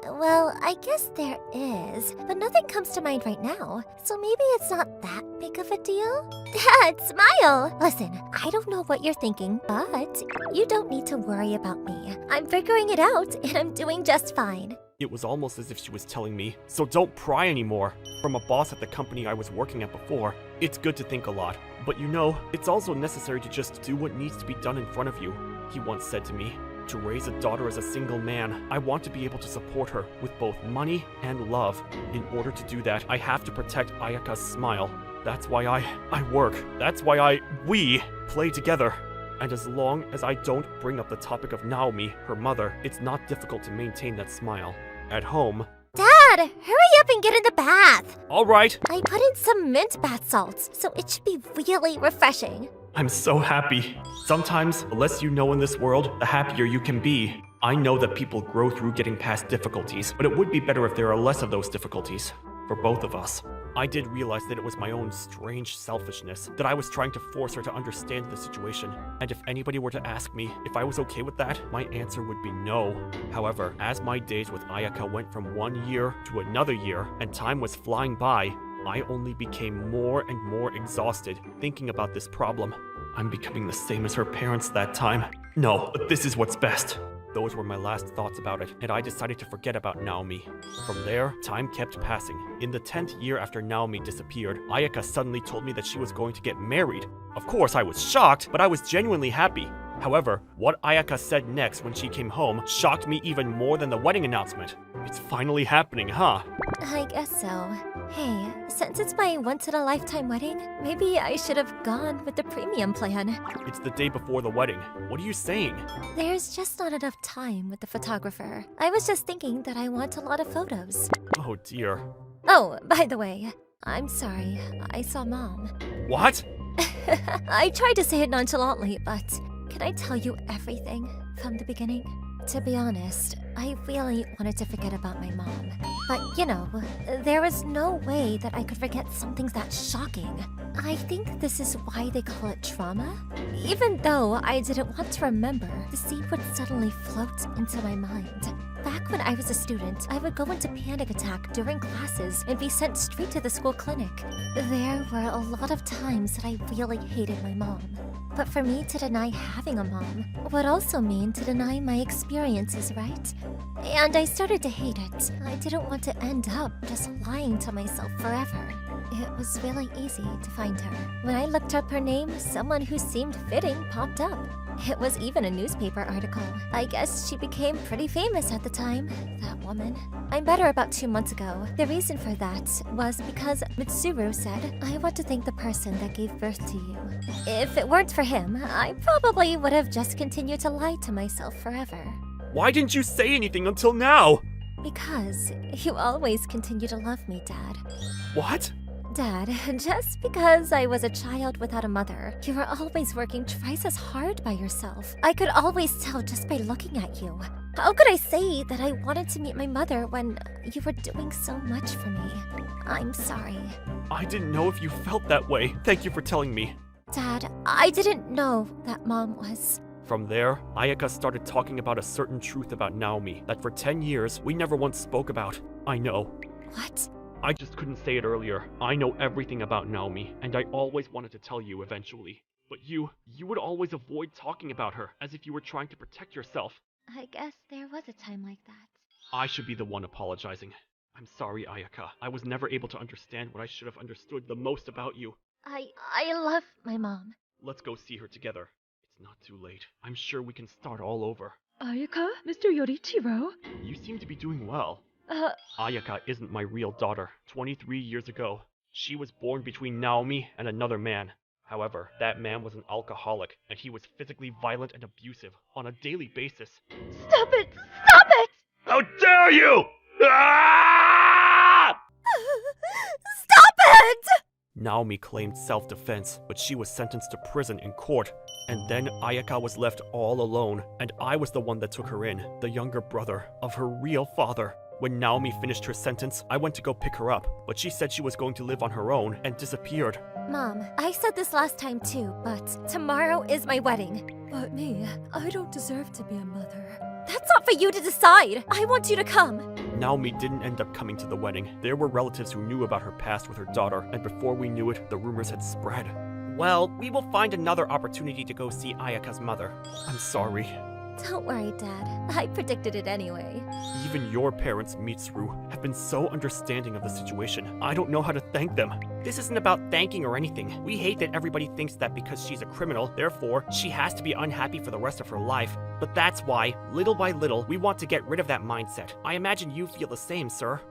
Well, I guess there is, but nothing comes to mind right now, so maybe it's not that big of a deal? Dad, smile! Listen, I don't know what you're thinking, but you don't need to worry about me. I'm figuring it out, and I'm doing just fine. It was almost as if she was telling me, so don't pry anymore. From a boss at the company I was working at before, it's good to think a lot. But you know, it's also necessary to just do what needs to be done in front of you. He once said to me, to raise a daughter as a single man, I want to be able to support her with both money and love. In order to do that, I have to protect Ayaka's smile. That's why I work. That's why we play together. And as long as I don't bring up the topic of Naomi, her mother, it's not difficult to maintain that smile. At home... Dad, hurry up and get in the bath! Alright! I put in some mint bath salts, so it should be really refreshing. I'm so happy. Sometimes, the less you know in this world, the happier you can be. I know that people grow through getting past difficulties, but it would be better if there are less of those difficulties. For both of us. I did realize that it was my own strange selfishness, that I was trying to force her to understand the situation. And if anybody were to ask me if I was okay with that, my answer would be no. However, as my days with Ayaka went from 1 year to another year, and time was flying by, I only became more and more exhausted thinking about this problem. I'm becoming the same as her parents that time. No, but this is what's best. Those were my last thoughts about it, and I decided to forget about Naomi. From there, time kept passing. In the 10th year after Naomi disappeared, Ayaka suddenly told me that she was going to get married. Of course, I was shocked, but I was genuinely happy. However, what Ayaka said next when she came home shocked me even more than the wedding announcement. It's finally happening, huh? I guess so. Hey, since it's my once-in-a-lifetime wedding, maybe I should have gone with the premium plan. It's the day before the wedding. What are you saying? There's just not enough time with the photographer. I was just thinking that I want a lot of photos. Oh dear. Oh, by the way, I'm sorry. I saw Mom. What? I tried to say it nonchalantly, but can I tell you everything from the beginning? To be honest, I really wanted to forget about my mom. But, you know, there was no way that I could forget something that shocking. I think this is why they call it trauma. Even though I didn't want to remember, the scene would suddenly float into my mind. Back when I was a student, I would go into panic attack during classes and be sent straight to the school clinic. There were a lot of times that I really hated my mom. But for me to deny having a mom would also mean to deny my experiences, right? And I started to hate it. I didn't want to end up just lying to myself forever. It was really easy to find her. When I looked up her name, someone who seemed fitting popped up. It was even a newspaper article. I guess she became pretty famous at the time, that woman. I met her about 2 months ago. The reason for that was because Mitsuru said, I want to thank the person that gave birth to you. If it weren't for him, I probably would have just continued to lie to myself forever. Why didn't you say anything until now? Because you always continue to love me, Dad. What? Dad, just because I was a child without a mother, you were always working twice as hard by yourself. I could always tell just by looking at you. How could I say that I wanted to meet my mother when you were doing so much for me? I'm sorry. I didn't know if you felt that way. Thank you for telling me. Dad, I didn't know that Mom was... From there, Ayaka started talking about a certain truth about Naomi that for 10 years we never once spoke about. I know. What? I just couldn't say it earlier. I know everything about Naomi, and I always wanted to tell you eventually. But you would always avoid talking about her, as if you were trying to protect yourself. I guess there was a time like that. I should be the one apologizing. I'm sorry, Ayaka. I was never able to understand what I should have understood the most about you. I love my mom. Let's go see her together. It's not too late. I'm sure we can start all over. Ayaka, Mr. Yorichiro? You seem to be doing well. Ayaka isn't my real daughter. 23 years ago, she was born between Naomi and another man. However, that man was an alcoholic, and he was physically violent and abusive on a daily basis. Stop it! Stop it! How dare you! Stop it! Naomi claimed self-defense, but she was sentenced to prison in court. And then Ayaka was left all alone, and I was the one that took her in, the younger brother of her real father. When Naomi finished her sentence, I went to go pick her up, but she said she was going to live on her own and disappeared. Mom, I said this last time too, but tomorrow is my wedding. But me, I don't deserve to be a mother. That's not for you to decide. I want you to come. Naomi didn't end up coming to the wedding. There were relatives who knew about her past with her daughter, and before we knew it, the rumors had spread. Well, we will find another opportunity to go see Ayaka's mother. I'm sorry. Don't worry, Dad. I predicted it anyway. Even your parents, Mitsuru, have been so understanding of the situation. I don't know how to thank them. This isn't about thanking or anything. We hate that everybody thinks that because she's a criminal, therefore, she has to be unhappy for the rest of her life. But that's why, little by little, we want to get rid of that mindset. I imagine you feel the same, sir.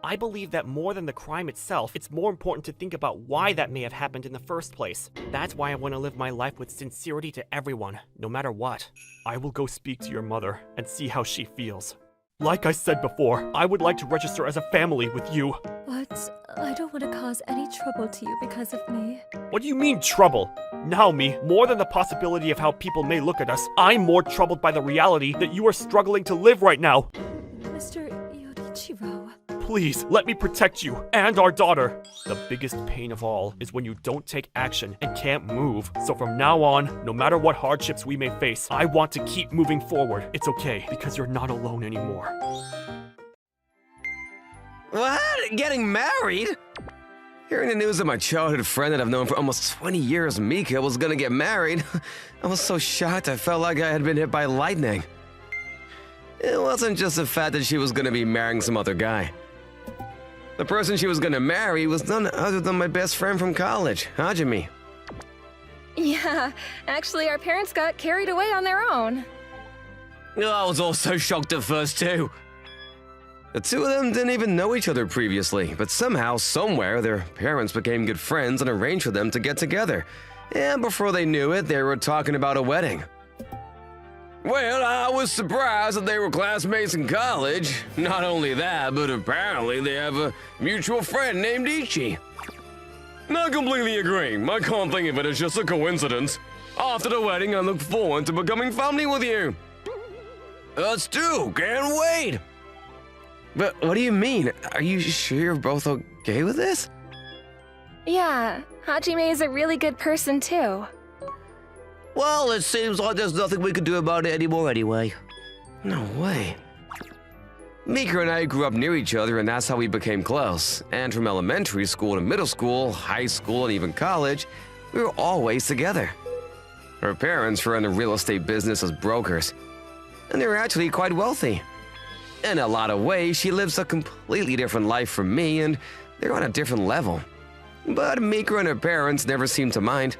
I believe that more than the crime itself, it's more important to think about why that may have happened in the first place. That's why I want to live my life with sincerity to everyone, no matter what. I will go speak to your mother and see how she feels. Like I said before, I would like to register as a family with you. But I don't want to cause any trouble to you because of me. What do you mean, trouble? Naomi, more than the possibility of how people may look at us, I'm more troubled by the reality that you are struggling to live right now. Mr. Yorichiro. Please, let me protect you and our daughter. The biggest pain of all is when you don't take action and can't move. So from now on, no matter what hardships we may face, I want to keep moving forward. It's okay, because you're not alone anymore. What? Getting married? Hearing the news that my childhood friend that I've known for almost 20 years, Mika, was gonna get married, I was so shocked I felt like I had been hit by lightning. It wasn't just the fact that she was gonna be marrying some other guy. The person she was gonna marry was none other than my best friend from college, Hajime. Yeah, actually, our parents got carried away on their own. I was also shocked at first, too. The two of them didn't even know each other previously, but somehow, somewhere, their parents became good friends and arranged for them to get together. And before they knew it, they were talking about a wedding. Well, I was surprised that they were classmates in college. Not only that, but apparently they have a mutual friend named Ichi. Not completely agreeing. I can't think of it as just a coincidence. After the wedding, I look forward to becoming family with you. Us too, can't wait. But what do you mean? Are you sure you're both okay with this? Yeah, Hajime is a really good person too. Well, it seems like there's nothing we can do about it anymore anyway. No way. Mika and I grew up near each other, and that's how we became close. And from elementary school to middle school, high school, and even college, we were always together. Her parents were in the real estate business as brokers, and they were actually quite wealthy. In a lot of ways, she lives a completely different life from me, and they're on a different level. But Mika and her parents never seemed to mind,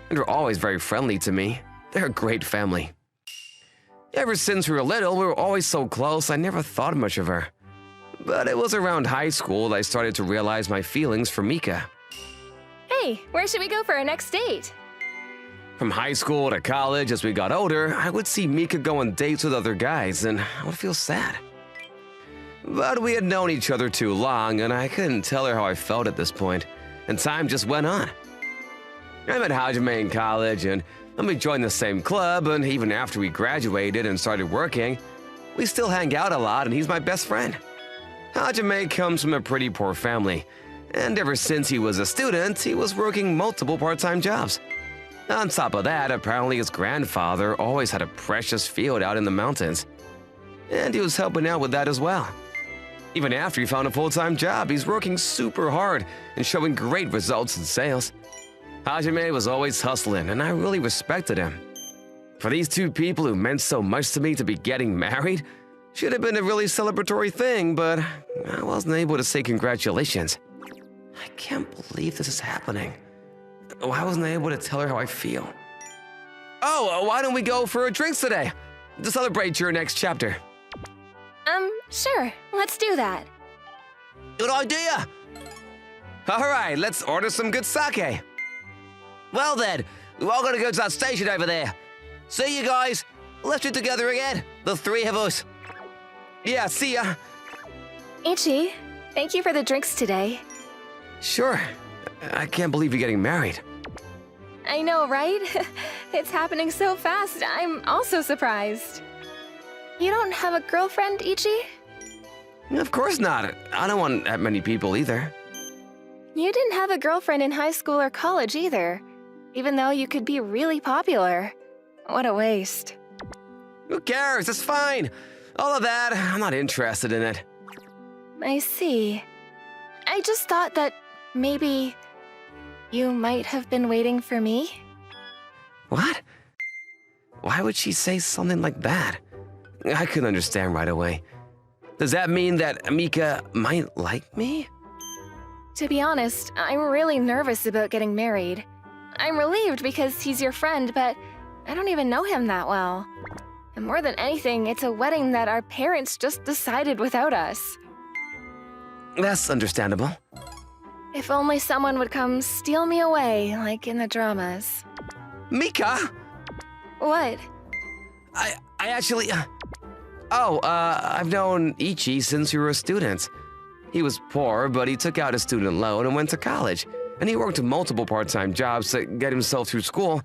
and were always very friendly to me. They're a great family. Ever since we were little, we were always so close, I never thought much of her. But it was around high school that I started to realize my feelings for Mika. Hey, where should we go for our next date? From high school to college, as we got older, I would see Mika go on dates with other guys, and I would feel sad. But we had known each other too long, and I couldn't tell her how I felt at this point, and time just went on. I met Hajime in college, and then we joined the same club, and even after we graduated and started working, we still hang out a lot, and he's my best friend. Hajime comes from a pretty poor family, and ever since he was a student, he was working multiple part-time jobs. On top of that, apparently his grandfather always had a precious field out in the mountains, and he was helping out with that as well. Even after he found a full-time job, he's working super hard and showing great results in sales. Hajime was always hustling, and I really respected him. For these two people who meant so much to me to be getting married, should have been a really celebratory thing, but I wasn't able to say congratulations. I can't believe this is happening. Why wasn't I able to tell her how I feel? Oh, why don't we go for a drink today to celebrate your next chapter? Sure, let's do that. Good idea. All right, let's order some good sake. Well then, we're all gonna go to that station over there. See you guys. Let's do it together again, the three of us. Yeah, see ya. Ichi, thank you for the drinks today. Sure. I can't believe you're getting married. I know, right? It's happening so fast, I'm also surprised. You don't have a girlfriend, Ichi? Of course not. I don't want that many people either. You didn't have a girlfriend in high school or college either, even though you could be really popular. What a waste. Who cares? It's fine. All of that, I'm not interested in it. I see. I just thought that maybe you might have been waiting for me. What? Why would she say something like that? I couldn't understand right away. Does that mean that Mika might like me? To be honest, I'm really nervous about getting married. I'm relieved because he's your friend, but I don't even know him that well. And more than anything, it's a wedding that our parents just decided without us. That's understandable. If only someone would come steal me away, like in the dramas. Mika! What? I actually... I've known Ichi since we were students. He was poor, but he took out a student loan and went to college. And he worked multiple part-time jobs to get himself through school.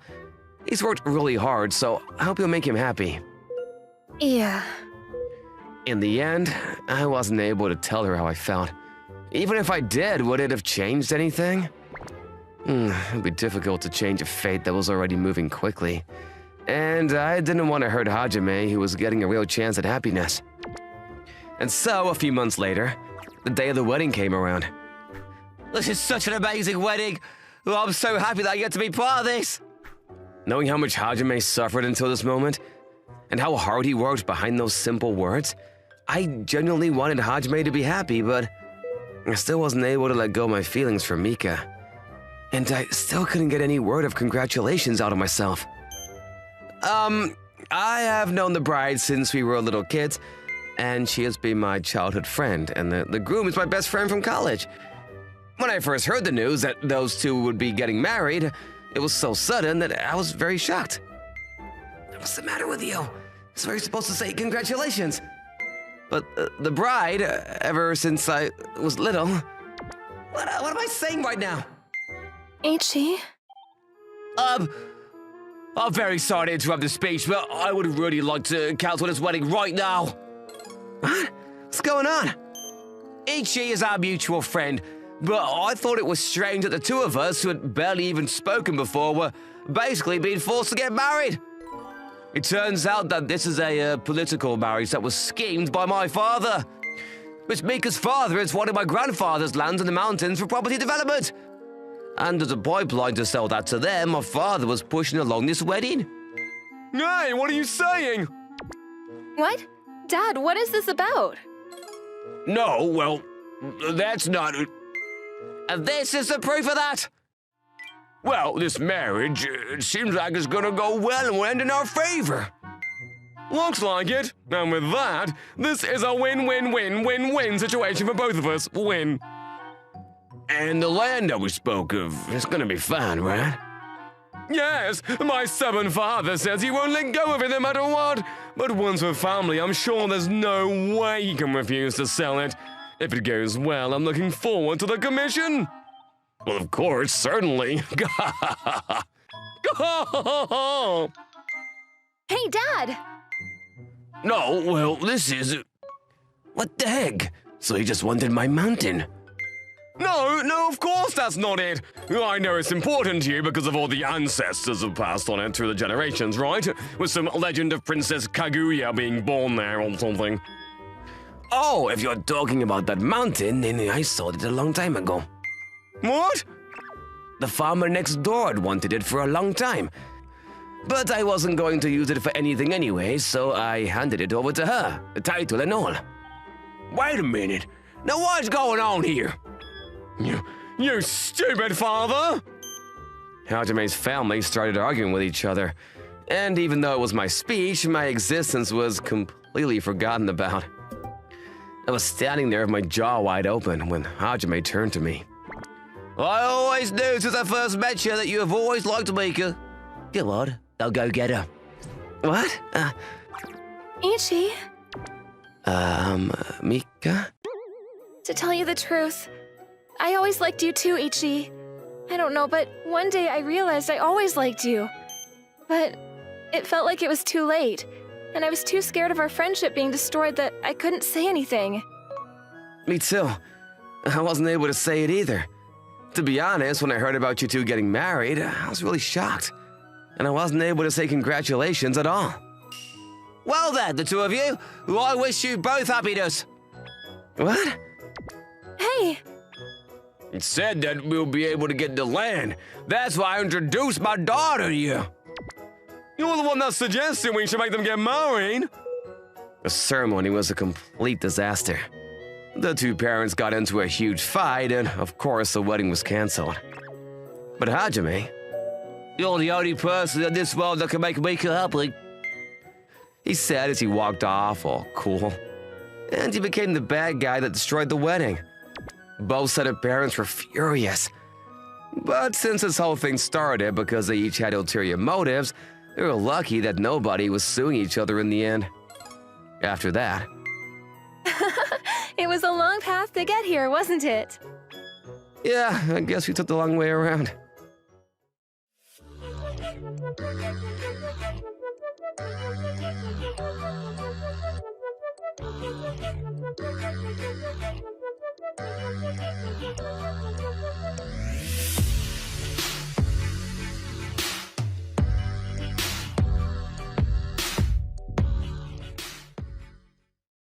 He's worked really hard, so I hope you'll make him happy. Yeah. In the end, I wasn't able to tell her how I felt. Even if I did, would it have changed anything? It'd be difficult to change a fate that was already moving quickly. And I didn't want to hurt Hajime, who was getting a real chance at happiness. And so, a few months later, the day of the wedding came around. This is such an amazing wedding. Oh, I'm so happy that I get to be part of this. Knowing how much Hajime suffered until this moment, and how hard he worked behind those simple words, I genuinely wanted Hajime to be happy, but I still wasn't able to let go of my feelings for Mika. And I still couldn't get any word of congratulations out of myself. I have known the bride since we were little kids, and she has been my childhood friend, and the groom is my best friend from college. When I first heard the news that those two would be getting married, it was so sudden that I was very shocked. What's the matter with you? It's very supposed to say congratulations. But the bride, ever since I was little... What am I saying right now? Ichi? I'm very sorry to interrupt the speech, but I would really like to cancel this wedding right now. What? What's going on? Ichi is our mutual friend, but I thought it was strange that the two of us, who had barely even spoken before, were basically being forced to get married. It turns out that this is a political marriage that was schemed by my father. Which Mika's father is wanting my grandfather's lands in the mountains for property development. And as a pipeline to sell that to them, my father was pushing along this wedding. Hey, what are you saying? What? Dad, what is this about? No, well, that's not... This is the proof of that. Well, this marriage, it seems like it's gonna go well and will end in our favor. Looks like it. And with that, this is a win-win-win-win-win situation for both of us. Win. And the land that we spoke of, it's gonna be fine, right? Yes, my stubborn father says he won't let go of it no matter what. But once with family, I'm sure there's no way he can refuse to sell it. If it goes well, I'm looking forward to the commission. Well, of course, certainly. Hey, Dad! No, well, this is... What the heck? So he just wanted my mountain. No, of course that's not it. I know it's important to you because of all the ancestors have passed on it through the generations, right? With some legend of Princess Kaguya being born there or something. Oh, if you're talking about that mountain, then I sold it a long time ago. What? The farmer next door had wanted it for a long time. But I wasn't going to use it for anything anyway, so I handed it over to her, the title and all. Wait a minute. Now what's going on here? You stupid father! Hajime's family started arguing with each other. And even though it was my speech, my existence was completely forgotten about. I was standing there with my jaw wide open when Hajime turned to me. I always knew since I first met you that you have always liked Mika. Go on, I'll go get her. What? Ichi? Mika? To tell you the truth, I always liked you too, Ichi. I don't know, but one day I realized I always liked you. But it felt like it was too late, and I was too scared of our friendship being destroyed that I couldn't say anything. Me too. I wasn't able to say it either. To be honest, when I heard about you two getting married, I was really shocked. and I wasn't able to say congratulations at all. Well then, the two of you, I wish you both happiness. What? Hey, It said that we'll be able to get the land. That's why I introduced my daughter to you. You're the one that suggested we should make them get married. The ceremony was a complete disaster. The two parents got into a huge fight, and of course the wedding was canceled. But Hajime, You're the only person in this world that can make Mika happy. he said as he walked off, all cool. And he became the bad guy that destroyed the wedding. Both set of parents were furious. But since this whole thing started because they each had ulterior motives, they were lucky that nobody was suing each other in the end. After that, it was a long path to get here, wasn't it? yeah, I guess we took the long way around.